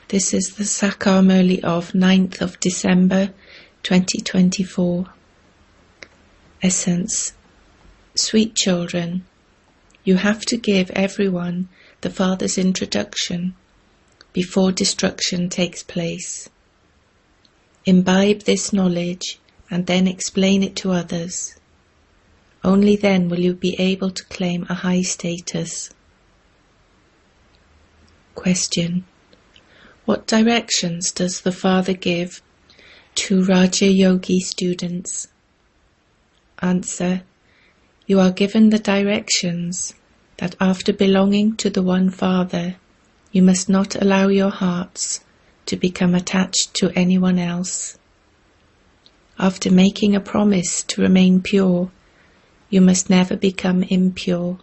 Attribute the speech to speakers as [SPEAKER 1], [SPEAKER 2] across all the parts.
[SPEAKER 1] This is the Sakar Murli of 9th of December 2024. Essence. Sweet children, you have to give everyone the Father's introduction before destruction takes place. Imbibe this knowledge and then explain it to others. Only then will you be able to claim a high status. Question. What directions does the Father give to Raja Yogi students? Answer. You are given the directions that after belonging to the one Father, you must not allow your hearts to become attached to anyone else. After making a promise to remain pure, you must never become impure.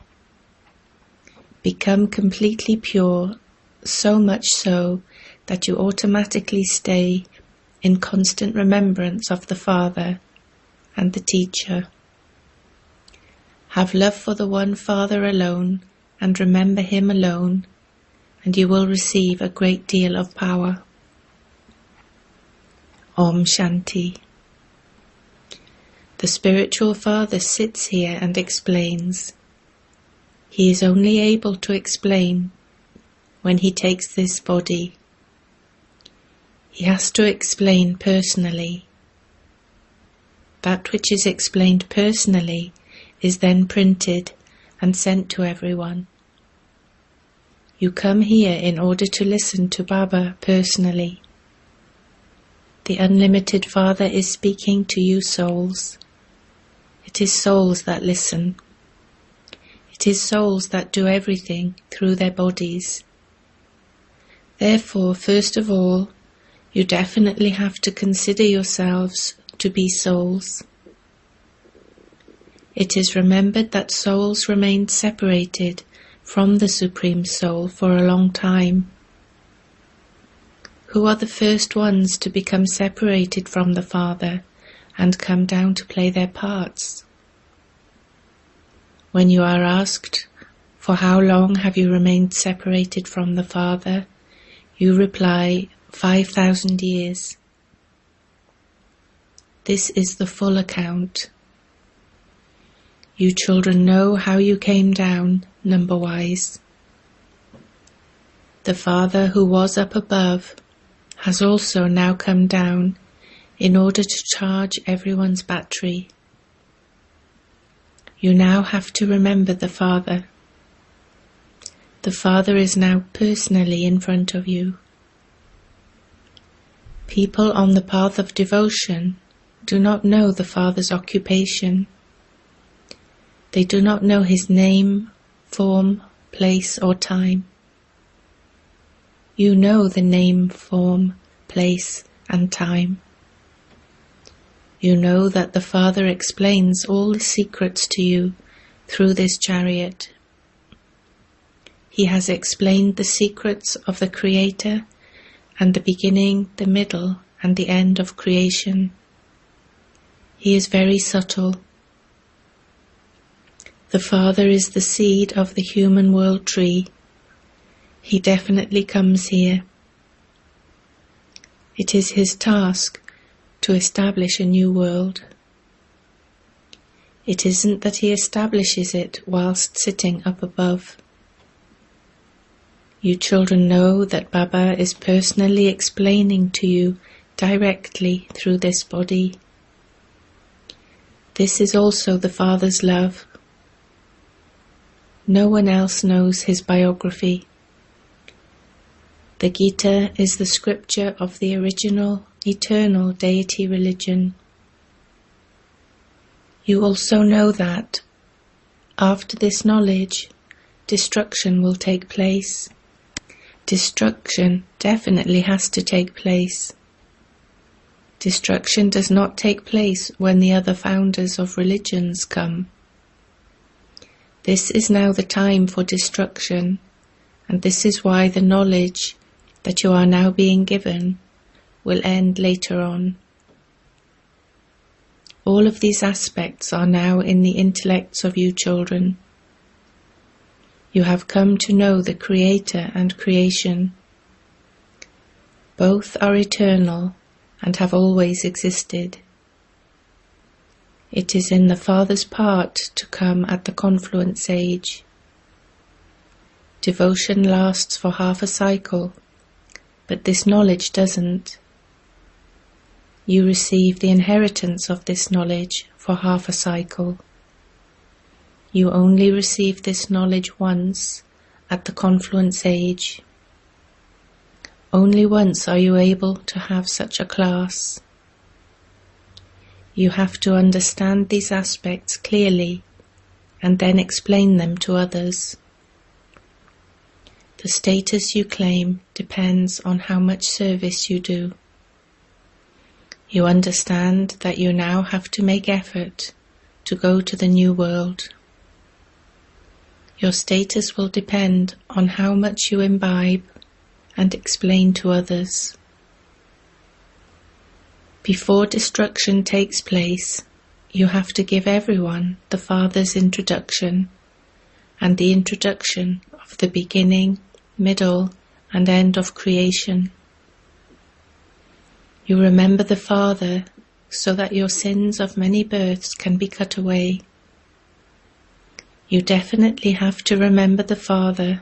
[SPEAKER 1] Become completely pure, so much so that you automatically stay in constant remembrance of the Father and the Teacher. Have love for the one Father alone and remember Him alone, and you will receive a great deal of power. Om Shanti. The spiritual Father sits here and explains. He is only able to explain when he takes this body. He has to explain personally. That which is explained personally is then printed and sent to everyone. You come here in order to listen to Baba personally. The unlimited Father is speaking to you souls. It is souls that listen. It is souls that do everything through their bodies. Therefore, first of all, you definitely have to consider yourselves to be souls. It is remembered that souls remained separated from the Supreme Soul for a long time. Who are the first ones to become separated from the Father and come down to play their parts? When you are asked, for how long have you remained separated from the Father, you reply, 5,000 years. This is the full account. You children know how you came down, number-wise. The Father who was up above has also now come down in order to charge everyone's battery. You now have to remember the Father. The Father is now personally in front of you. People on the path of devotion do not know the Father's occupation. They do not know His name, form, place or time. You know the name, form, place and time. You know that the Father explains all the secrets to you through this chariot. He has explained the secrets of the Creator and the beginning, the middle and the end of creation. He is very subtle. The Father is the seed of the human world tree. He definitely comes here. It is His task to establish a new world. It isn't that He establishes it whilst sitting up above. You children know that Baba is personally explaining to you directly through this body. This is also the Father's love. No one else knows His biography. The Gita is the scripture of the original, eternal deity religion. You also know that, after this knowledge, destruction will take place. Destruction definitely has to take place. Destruction does not take place when the other founders of religions come. This is now the time for destruction, and this is why the knowledge that you are now being given will end later on. All of these aspects are now in the intellects of you children. You have come to know the Creator and creation. Both are eternal and have always existed. It is in the Father's part to come at the confluence age. Devotion lasts for half a cycle, but this knowledge doesn't. You receive the inheritance of this knowledge for half a cycle. You only receive this knowledge once at the confluence age. Only once are you able to have such a class. You have to understand these aspects clearly and then explain them to others. The status you claim depends on how much service you do. You understand that you now have to make effort to go to the new world. Your status will depend on how much you imbibe and explain to others. Before destruction takes place, you have to give everyone the Father's introduction and the introduction of the beginning, middle, and end of creation. You remember the Father so that your sins of many births can be cut away. You definitely have to remember the Father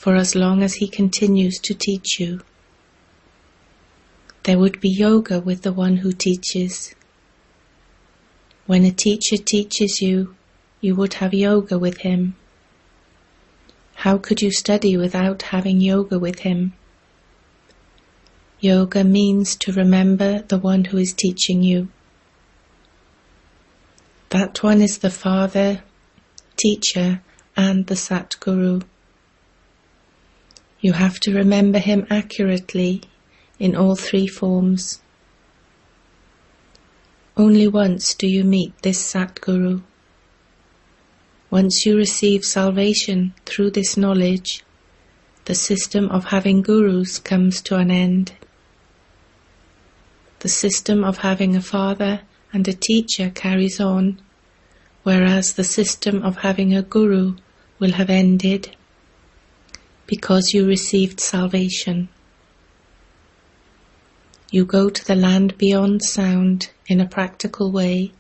[SPEAKER 1] for as long as he continues to teach you. There would be yoga with the one who teaches. When a teacher teaches you, you would have yoga with him. How could you study without having yoga with him? Yoga means to remember the one who is teaching you. That one is the Father, Teacher, and the Satguru. You have to remember him accurately in all three forms. Only once do you meet this Satguru. Once you receive salvation through this knowledge, the system of having gurus comes to an end. The system of having a father and a teacher carries on, whereas the system of having a guru will have ended because you received salvation. You go to the land beyond sound in a practical way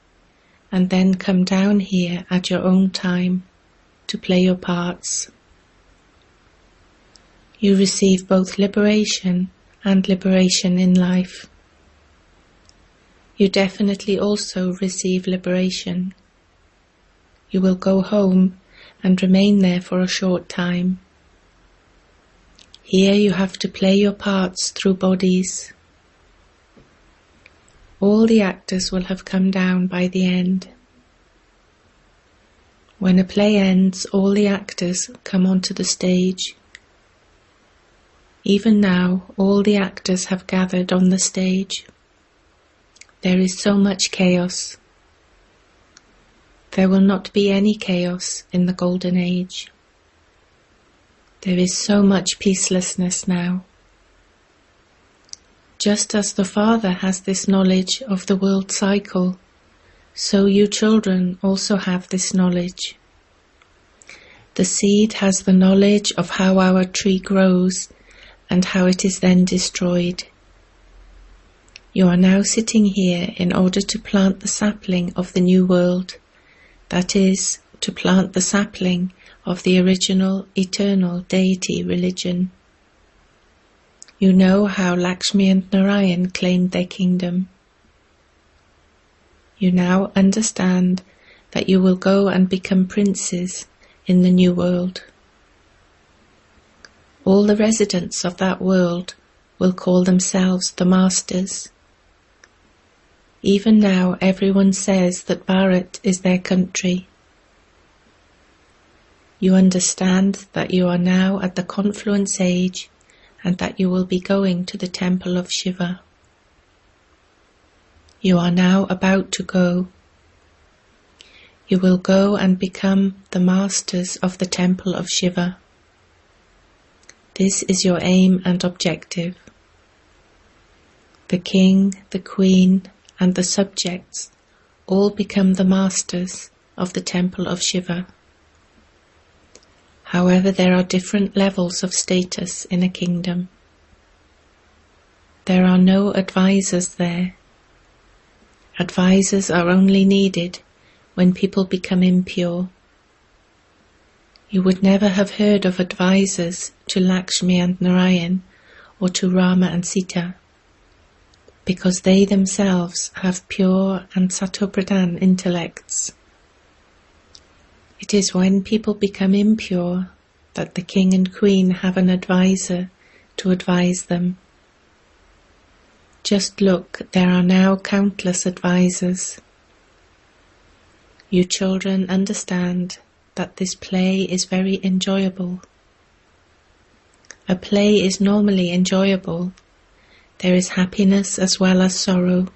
[SPEAKER 1] and then come down here at your own time to play your parts. You receive both liberation and liberation in life. You definitely also receive liberation. You will go home and remain there for a short time. Here you have to play your parts through bodies. All the actors will have come down by the end. When a play ends, all the actors come onto the stage. Even now, all the actors have gathered on the stage. There is so much chaos. There will not be any chaos in the Golden Age. There is so much peacelessness now. Just as the Father has this knowledge of the world cycle, so you children also have this knowledge. The seed has the knowledge of how our tree grows and how it is then destroyed. You are now sitting here in order to plant the sapling of the new world, that is, to plant the sapling of the original eternal deity religion. You know how Lakshmi and Narayan claimed their kingdom. You now understand that you will go and become princes in the new world. All the residents of that world will call themselves the masters. Even now everyone says that Bharat is their country. You understand that you are now at the confluence age and that you will be going to the temple of Shiva. You are now about to go. You will go and become the masters of the temple of Shiva. This is your aim and objective. The king, the queen, and the subjects all become the masters of the temple of Shiva. However, there are different levels of status in a kingdom. There are no advisors there. Advisors are only needed when people become impure. You would never have heard of advisors to Lakshmi and Narayan or to Rama and Sita, because they themselves have pure and Satopradhan intellects. It is when people become impure that the king and queen have an advisor to advise them. Just look, there are now countless advisors. You children understand that this play is very enjoyable. A play is normally enjoyable. There is happiness as well as sorrow.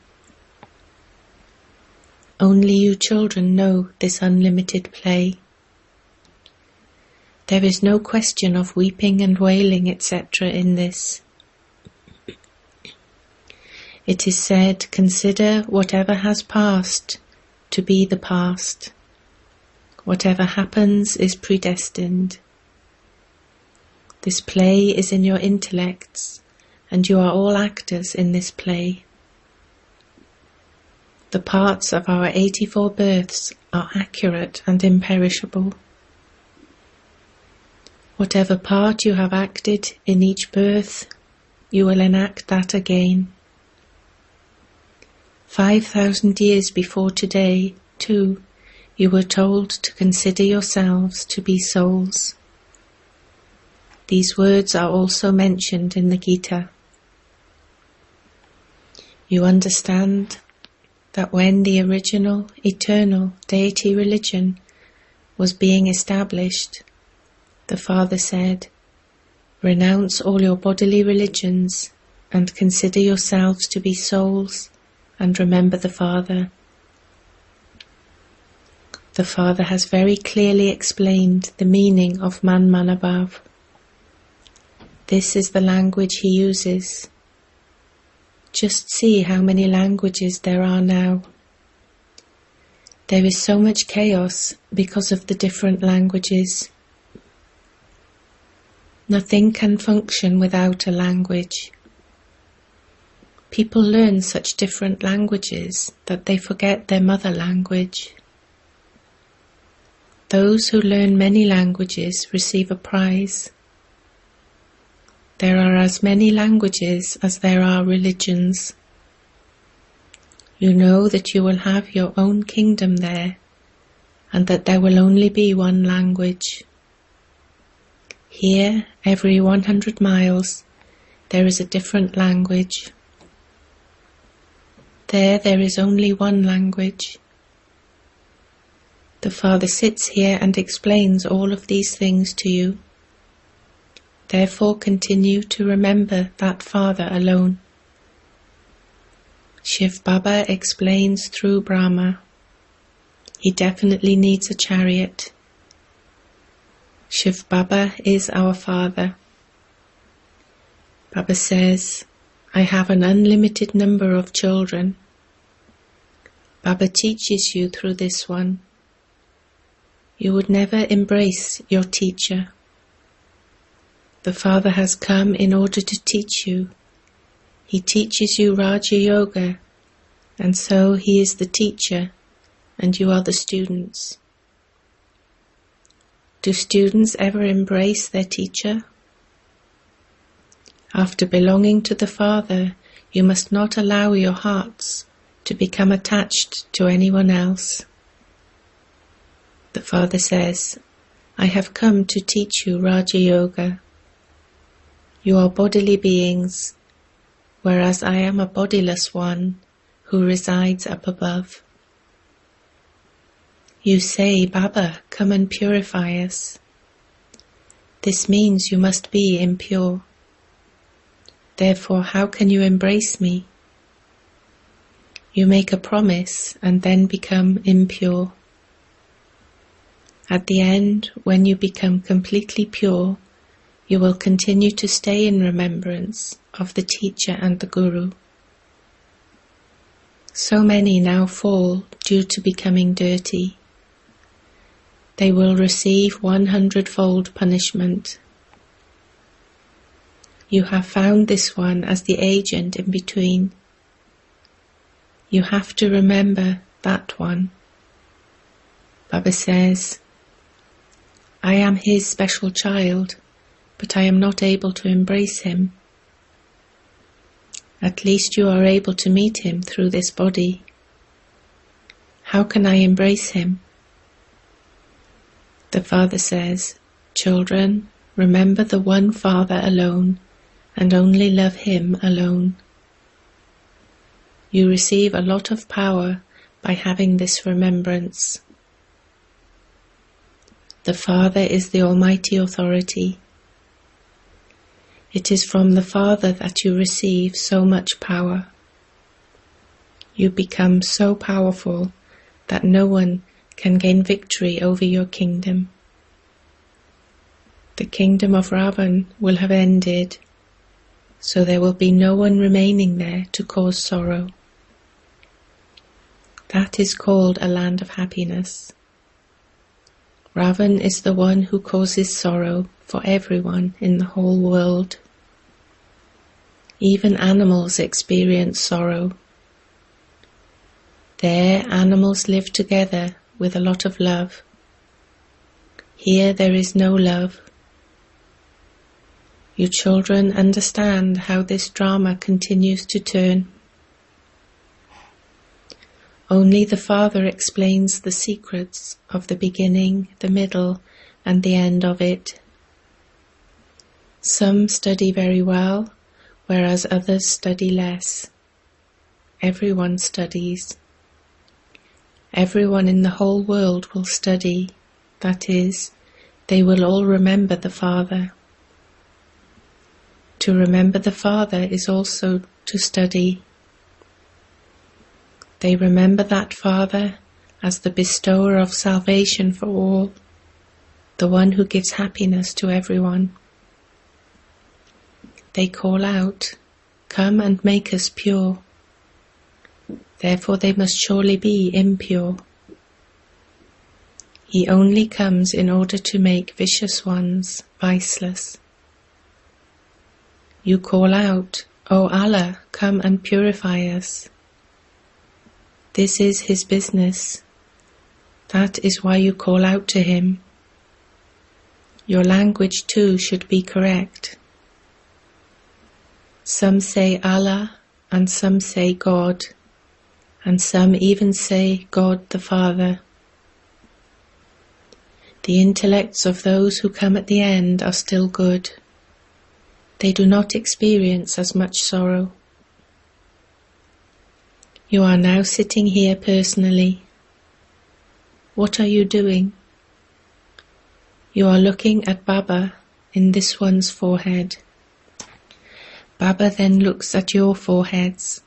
[SPEAKER 1] Only you children know this unlimited play. There is no question of weeping and wailing, etc. in this. It is said, consider whatever has passed to be the past. Whatever happens is predestined. This play is in your intellects, and you are all actors in this play. The parts of our 84 births are accurate and imperishable. Whatever part you have acted in each birth, you will enact that again. 5,000 years before today, too, you were told to consider yourselves to be souls. These words are also mentioned in the Gita. You understand that when the original, eternal deity religion was being established, the Father said, renounce all your bodily religions and consider yourselves to be souls and remember the Father. The Father has very clearly explained the meaning of Man Manabhav. This is the language he uses. Just see how many languages there are now. There is so much chaos because of the different languages. Nothing can function without a language. People learn such different languages that they forget their mother language. Those who learn many languages receive a prize. There are as many languages as there are religions. You know that you will have your own kingdom there, and that there will only be one language. Here, every 100 miles, there is a different language. There is only one language. The Father sits here and explains all of these things to you. Therefore continue to remember that Father alone. Shiv Baba explains through Brahma. He definitely needs a chariot. Shiv Baba is our Father. Baba says, I have an unlimited number of children. Baba teaches you through this one. You would never embrace your teacher. The Father has come in order to teach you. He teaches you Raja Yoga, and so he is the teacher, and you are the students. Do students ever embrace their teacher? After belonging to the Father, you must not allow your hearts to become attached to anyone else. The Father says, I have come to teach you Raja Yoga. You are bodily beings, whereas I am a bodiless one who resides up above. You say, Baba, come and purify us. This means you must be impure. Therefore, how can you embrace me? You make a promise and then become impure. At the end, when you become completely pure, you will continue to stay in remembrance of the teacher and the Guru. So many now fall due to becoming dirty. They will receive 100-fold punishment. You have found this one as the agent in between. You have to remember that one. Baba says, I am his special child, but I am not able to embrace him. At least you are able to meet him through this body. How can I embrace him? The Father says, children, remember the one Father alone, and only love him alone. You receive a lot of power by having this remembrance. The Father is the Almighty Authority. It is from the Father that you receive so much power. You become so powerful that no one can gain victory over your kingdom. The kingdom of Ravan will have ended, so there will be no one remaining there to cause sorrow. That is called a land of happiness. Ravan is the one who causes sorrow for everyone in the whole world. Even animals experience sorrow. There, animals live together with a lot of love. Here there is no love. You children understand how this drama continues to turn. Only the Father explains the secrets of the beginning, the middle, and the end of it. Some study very well, whereas others study less. Everyone studies. Everyone in the whole world will study, that is, they will all remember the Father. To remember the Father is also to study. They remember that Father as the bestower of salvation for all, the one who gives happiness to everyone. They call out, "Come and make us pure." Therefore they must surely be impure. He only comes in order to make vicious ones viceless. You call out, "O Allah, come and purify us." This is his business. That is why you call out to him. Your language too should be correct. Some say Allah, and some say God, and some even say God the Father. The intellects of those who come at the end are still good. They do not experience as much sorrow. You are now sitting here personally. What are you doing? You are looking at Baba in this one's forehead. Baba then looks at your foreheads.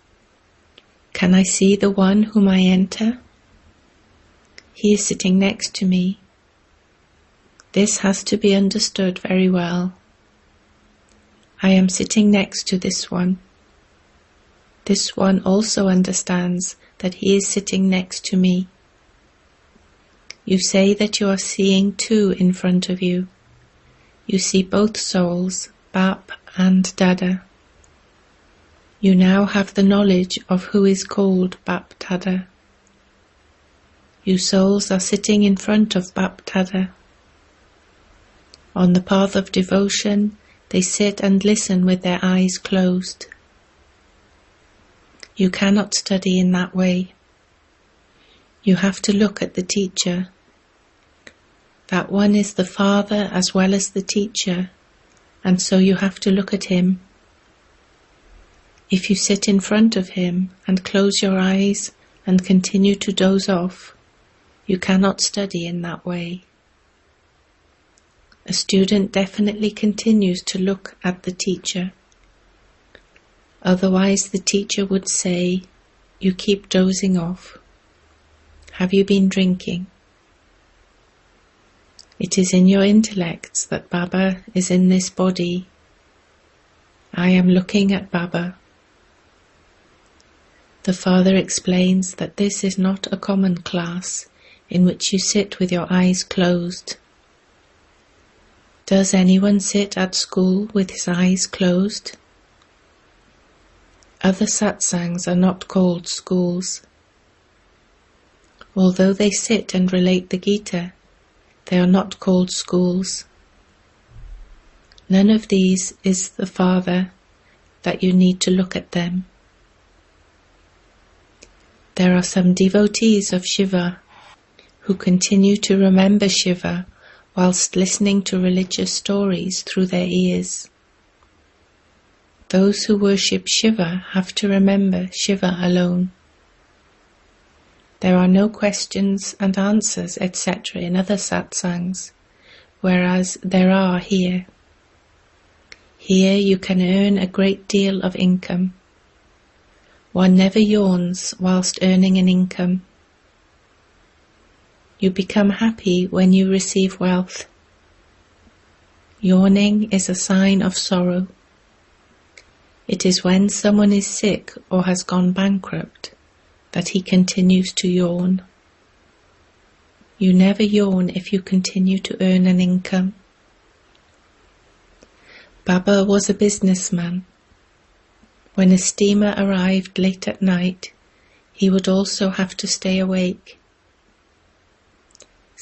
[SPEAKER 1] Can I see the one whom I enter? He is sitting next to me. This has to be understood very well. I am sitting next to this one. This one also understands that he is sitting next to me. You say that you are seeing two in front of you. You see both souls, Bap and Dada. You now have the knowledge of who is called Bap Dada. You souls are sitting in front of Bap Dada. On the path of devotion, they sit and listen with their eyes closed. You cannot study in that way. You have to look at the teacher. That one is the Father as well as the teacher, and so you have to look at him. If you sit in front of him and close your eyes and continue to doze off, you cannot study in that way. A student definitely continues to look at the teacher. Otherwise the teacher would say, "You keep dozing off. Have you been drinking?" It is in your intellects that Baba is in this body. I am looking at Baba. The Father explains that this is not a common class in which you sit with your eyes closed. Does anyone sit at school with his eyes closed? Other satsangs are not called schools. Although they sit and relate the Gita, they are not called schools. None of these is the farther that you need to look at them. There are some devotees of Shiva who continue to remember Shiva whilst listening to religious stories through their ears. Those who worship Shiva have to remember Shiva alone. There are no questions and answers, etc. in other satsangs, whereas there are here. Here you can earn a great deal of income. One never yawns whilst earning an income. You become happy when you receive wealth. Yawning is a sign of sorrow. It is when someone is sick or has gone bankrupt that he continues to yawn. You never yawn if you continue to earn an income. Baba was a businessman. When a steamer arrived late at night, he would also have to stay awake.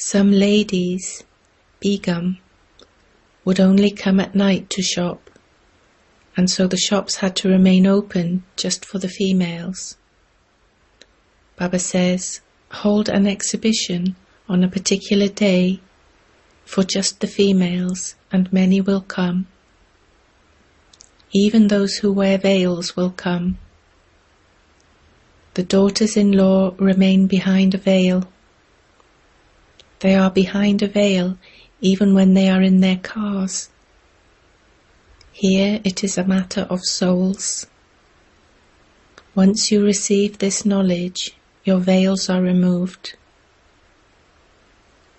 [SPEAKER 1] Some ladies, Begum, would only come at night to shop, and so the shops had to remain open just for the females. Baba says, hold an exhibition on a particular day for just the females, and many will come. Even those who wear veils will come. The daughters-in-law remain behind a veil. They are behind a veil even when they are in their cars. Here it is a matter of souls. Once you receive this knowledge, your veils are removed.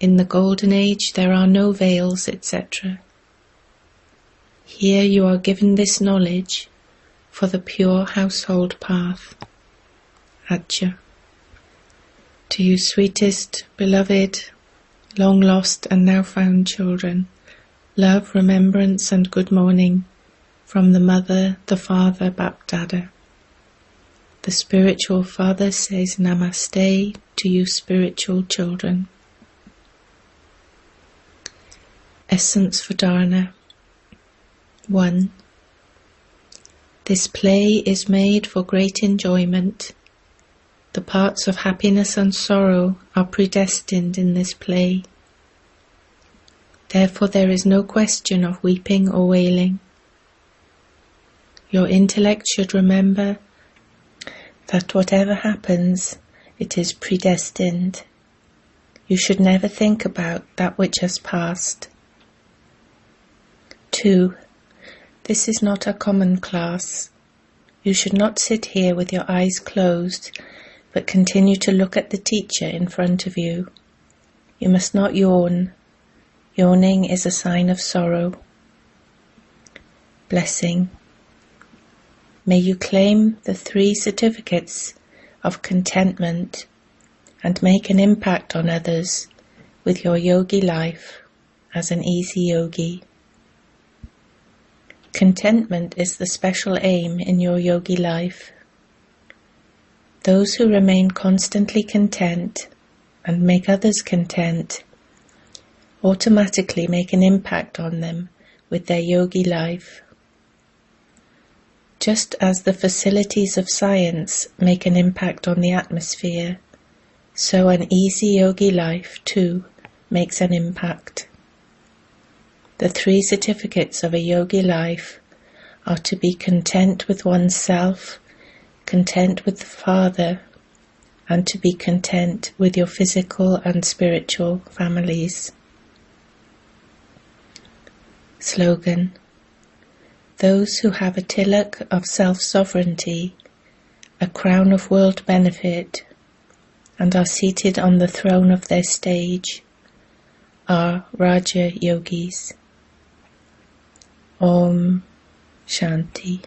[SPEAKER 1] In the Golden Age there are no veils, etc. Here you are given this knowledge for the pure household path. Ajja. To you sweetest, beloved, long lost and now found children, love, remembrance and good morning from the Mother, the Father, Bapdada. The spiritual father says Namaste to you spiritual children. Essence for Dharana. 1. This play is made for great enjoyment. The parts of happiness and sorrow are predestined in this play. Therefore there is no question of weeping or wailing. Your intellect should remember that whatever happens, it is predestined. You should never think about that which has passed. 2. This is not a common class. You should not sit here with your eyes closed, but continue to look at the teacher in front of you. You must not yawn. Yawning is a sign of sorrow. Blessing. May you claim the 3 certificates of contentment and make an impact on others with your yogi life as an easy yogi. Contentment is the special aim in your yogi life. Those who remain constantly content and make others content automatically make an impact on them with their yogi life. Just as the facilities of science make an impact on the atmosphere, so an easy yogi life too makes an impact. The 3 certificates of a yogi life are to be content with oneself, content with the Father, and to be content with your physical and spiritual families. Slogan. Those who have a tilak of self-sovereignty, a crown of world benefit, and are seated on the throne of their stage are Raja Yogis. Om Shanti.